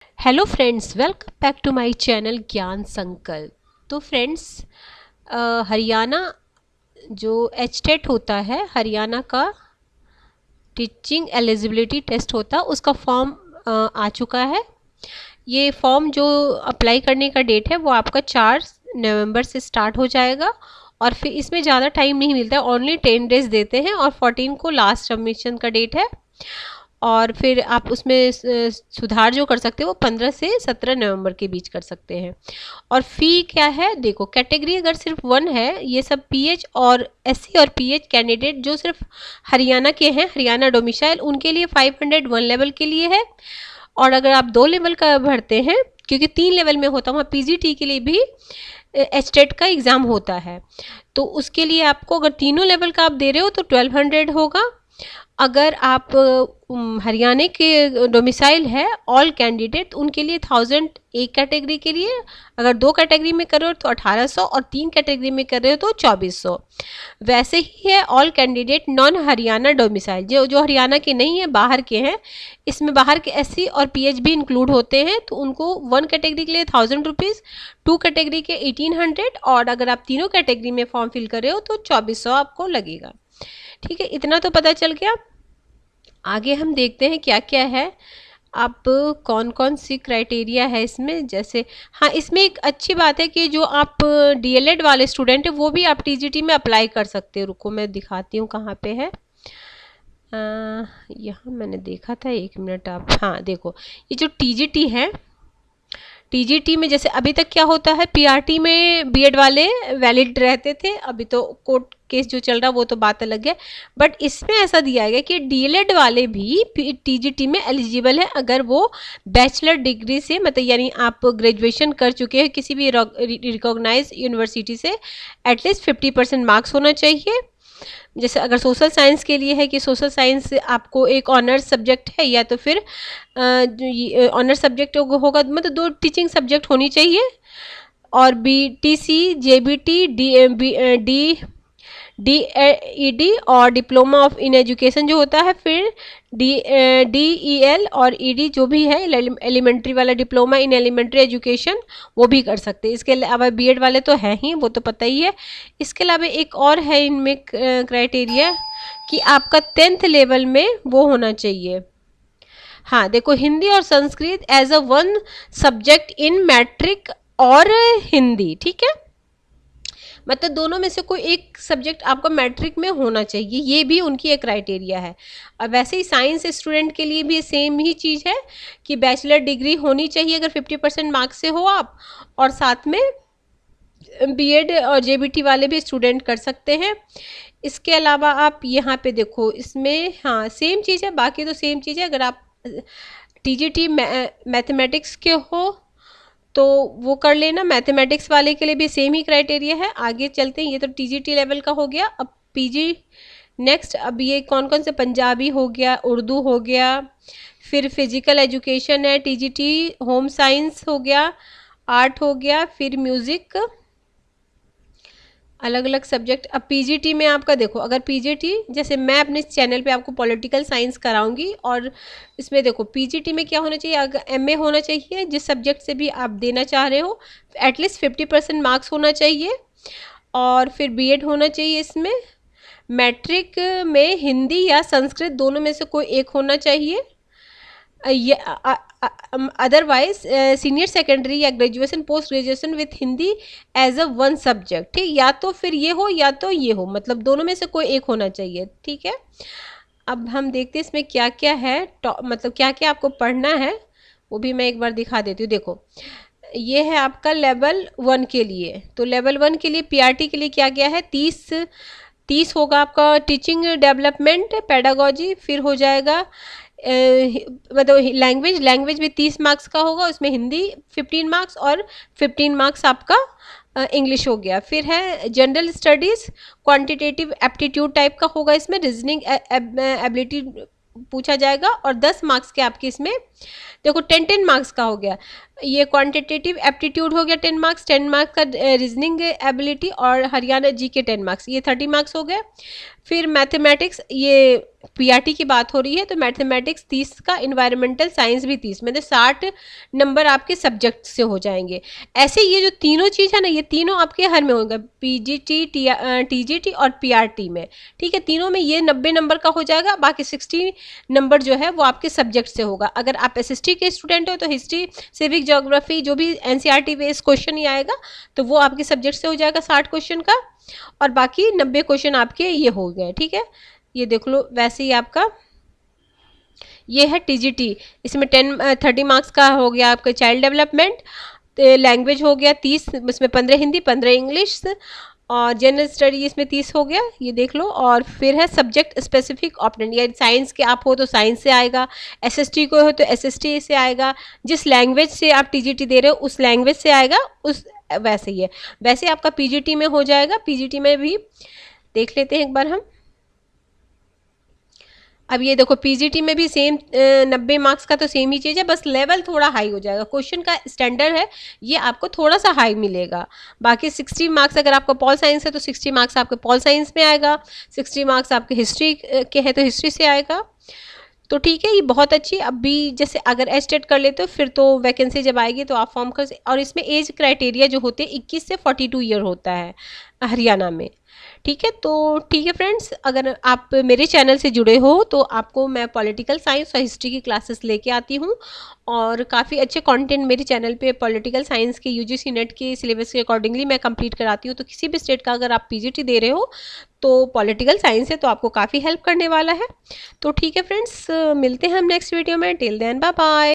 Hello friends, welcome back to my channel Gyan Sankalp. तो friends, Haryana जो HTET होता है, हरियाणा का टीचिंग एलिजिबिलिटी टेस्ट होता है, उसका फॉर्म आ चुका है। ये फॉर्म जो अप्लाई करने का डेट है वो आपका 4 नवंबर से स्टार्ट हो जाएगा और फिर इसमें ज़्यादा टाइम नहीं मिलता है, ओनली 10 डेज देते हैं और 14 को लास्ट सबमिशन का डेट है। और फिर आप उसमें सुधार जो कर सकते हो वो 15 से 17 नवंबर के बीच कर सकते हैं। और फ़ी क्या है, देखो कैटेगरी अगर सिर्फ 1 है, ये सब पीएच और एससी और पीएच कैंडिडेट जो सिर्फ हरियाणा के हैं, हरियाणा डोमिसाइल, उनके लिए 501 लेवल के लिए है। और अगर आप 2 लेवल का भरते हैं, क्योंकि 3 लेवल में होता है, वहाँ पीजीटी के लिए भी एचटेट का एग्ज़ाम होता है, तो उसके लिए आपको अगर तीनों लेवल का आप दे रहे हो तो 1200 होगा। अगर आप हरियाणा के डोमिसाइल है ऑल कैंडिडेट, उनके लिए 1000 एक कैटेगरी के लिए, अगर 2 कैटेगरी में कर रहे हो तो 1800 और 3 कैटेगरी में कर रहे हो तो 2400। वैसे ही है all candidate non Haryana domicile, जो जो हरियाणा के नहीं है, बाहर के हैं, इसमें बाहर के एससी और पीएच भी इंक्लूड होते हैं, तो उनको 1 कैटेगरी के लिए 1000 रुपीज़, 2 कैटेगरी के 1800, और अगर आप तीनों कैटेगरी में फॉर्म फिल कर रहे हो तो 2400 आपको लगेगा। ठीक है, इतना तो पता चल गया। आगे हम देखते हैं क्या क्या है, आप कौन कौन सी क्राइटेरिया है इसमें। जैसे हाँ, इसमें एक अच्छी बात है कि जो आप डीएलएड वाले स्टूडेंट हैं वो भी आप टीजीटी में अप्लाई कर सकते हो। रुको मैं दिखाती हूँ कहाँ पे है। यहाँ मैंने देखा था, 1 मिनट आप, हाँ देखो, ये जो टीजीटी है, टीजीटी में जैसे अभी तक क्या होता है, पीआरटी में बीएड वाले वैलिड रहते थे, अभी तो कोर्ट केस जो चल रहा वो तो बात अलग है, बट इसमें ऐसा दिया गया कि डीएलएड वाले भी टीजीटी में एलिजिबल है अगर वो बैचलर डिग्री से, मतलब यानी आप ग्रेजुएशन कर चुके हैं किसी भी रिकॉग्नाइज यूनिवर्सिटी से, एटलीस्ट 50% मार्क्स होना चाहिए। जैसे अगर सोशल साइंस के लिए है कि सोशल साइंस आपको एक ऑनर्स सब्जेक्ट है, या तो फिर ऑनर्स सब्जेक्ट होगा, मतलब 2 टीचिंग सब्जेक्ट होनी चाहिए। और बीटीसी, जेबीटी, डी डीईडी और डिप्लोमा ऑफ इन एजुकेशन जो होता है, फिर डीईएल और ईडी जो भी है, एलिमेंट्री वाला डिप्लोमा इन एलिमेंट्री एजुकेशन, वो भी कर सकते हैं। इसके अलावा बीएड वाले तो हैं ही, वो तो पता ही है। इसके अलावा एक और है इनमें क्राइटेरिया कि आपका 10th लेवल में वो होना चाहिए। हाँ देखो, हिंदी और Sanskrit as a 1 subject in matric और हिंदी, ठीक है, मतलब दोनों में से कोई एक सब्जेक्ट आपका मैट्रिक में होना चाहिए, ये भी उनकी एक क्राइटेरिया है। और वैसे ही साइंस स्टूडेंट के लिए भी सेम ही चीज़ है कि बैचलर डिग्री होनी चाहिए अगर 50% मार्क्स से हो आप, और साथ में बीएड और जेबीटी वाले भी स्टूडेंट कर सकते हैं। इसके अलावा आप यहाँ पे देखो, इसमें हाँ सेम चीज़ है, बाकी तो सेम चीज़ है। अगर आप टीजीटी मैथमेटिक्स के हो तो वो कर लेना, मैथमेटिक्स वाले के लिए भी सेम ही क्राइटेरिया है। आगे चलते हैं, ये तो टीजीटी लेवल का हो गया। अब पीजी नेक्स्ट, अब ये कौन कौन से, पंजाबी हो गया, उर्दू हो गया, फिर फिजिकल एजुकेशन है टीजीटी, होम साइंस हो गया, आर्ट हो गया, फिर म्यूज़िक, अलग अलग सब्जेक्ट। अब पीजीटी में आपका देखो, अगर पीजीटी, जैसे मैं अपने चैनल पे आपको पॉलिटिकल साइंस कराऊंगी, और इसमें देखो पीजीटी में क्या होना चाहिए, अगर एमए होना चाहिए जिस सब्जेक्ट से भी आप देना चाह रहे हो, एटलीस्ट 50% मार्क्स होना चाहिए, और फिर बीएड होना चाहिए इसमें। मैट्रिक में हिंदी या संस्कृत दोनों में से कोई एक होना चाहिए। ये अदरवाइज सीनियर सेकेंडरी या graduation post graduation with Hindi as a 1 subject, ठीक, या तो फिर ये हो या तो ये हो, मतलब दोनों में से कोई एक होना चाहिए, ठीक है। अब हम देखते हैं इसमें क्या क्या है, मतलब क्या क्या आपको पढ़ना है, वो भी मैं एक बार दिखा देती हूँ। देखो, ये है आपका लेवल 1 के लिए, तो लेवल 1 के लिए पीआरटी के लिए क्या क्या है, 30 होगा आपका टीचिंग डेवलपमेंट पेडागोजी, फिर हो जाएगा मतलब लैंग्वेज भी 30 मार्क्स का होगा, उसमें हिंदी 15 मार्क्स और 15 मार्क्स आपका इंग्लिश हो गया। फिर है general studies, quantitative aptitude type का होगा, इसमें रीजनिंग एबिलिटी पूछा जाएगा, और 10 मार्क्स के आपके इसमें देखो 10 मार्क्स का हो गया। ये क्वांटिटेटिव एप्टीट्यूड हो गया 10 मार्क्स, 10 मार्क्स का रीजनिंग एबिलिटी, और हरियाणा जी के 10 मार्क्स, ये 30 मार्क्स हो गए। फिर मैथमेटिक्स, ये पीआरटी की बात हो रही है तो मैथमेटिक्स 30 का, इन्वायरमेंटल साइंस भी 30, मतलब 60 नंबर आपके सब्जेक्ट से हो जाएंगे। ऐसे ये जो तीनों चीज़ है ना, ये तीनों आपके हर में होंगे, पीजीटी, टीजीटी और पीआरटी में, ठीक है। तीनों में ये 90 नंबर का हो जाएगा, बाकी 60 नंबर जो है वो आपके सब्जेक्ट से होगा। अगर आप एसएसटी के स्टूडेंट हो तो हिस्ट्री, सिविक, ज्योग्राफी, जो भी एनसीईआरटी बेस्ड क्वेश्चन ही आएगा तो वो आपके सब्जेक्ट से हो जाएगा 60 क्वेश्चन का, और बाकी 90 क्वेश्चन आपके ये हो गए, ठीक है। ये देख लो, वैसे ही आपका ये है टीजीटी, इसमें 30 मार्क्स का हो गया आपका चाइल्ड डेवलपमेंट, लैंग्वेज हो गया 30, इसमें 15 हिंदी, 15 इंग्लिश, और जनरल स्टडी इसमें 30 हो गया, ये देख लो। और फिर है सब्जेक्ट स्पेसिफिक ऑप्टेंट, या साइंस के आप हो तो साइंस से आएगा, एसएसटी को हो तो एसएसटी से आएगा, जिस लैंग्वेज से आप टीजीटी दे रहे हो उस लैंग्वेज से आएगा, उस वैसे ही है। वैसे आपका पीजीटी में हो जाएगा, पीजीटी में भी देख लेते हैं एक बार हम। अब ये देखो पीजीटी में भी सेम 90 मार्क्स का तो सेम ही चीज़ है, बस लेवल थोड़ा हाई हो जाएगा, क्वेश्चन का स्टैंडर्ड है ये आपको थोड़ा सा हाई मिलेगा। बाकी 60 मार्क्स अगर आपका पॉल साइंस है तो 60 मार्क्स आपके पॉल साइंस में आएगा, 60 मार्क्स आपके हिस्ट्री के हैं तो हिस्ट्री से आएगा। तो ठीक है, ये बहुत अच्छी। अभी जैसे अगर एस्टेट कर लेते हो फिर तो वैकेंसी जब आएगी तो आप फॉर्म कर, और इसमें एज क्राइटेरिया जो होते हैं 21 से 42 ईयर होता है हरियाणा में, ठीक है। तो ठीक है फ्रेंड्स, अगर आप मेरे चैनल से जुड़े हो तो आपको मैं पॉलिटिकल साइंस और हिस्ट्री की क्लासेस लेके आती हूँ, और काफ़ी अच्छे कंटेंट मेरे चैनल पे पॉलिटिकल साइंस के यूजीसी नेट के सिलेबस के अकॉर्डिंगली मैं कंप्लीट कराती हूँ। तो किसी भी स्टेट का अगर आप पीजीटी दे रहे हो तो पॉलिटिकल साइंस है तो आपको काफ़ी हेल्प करने वाला है। तो ठीक है फ्रेंड्स, मिलते हैं हम नेक्स्ट वीडियो में। Till then bye bye.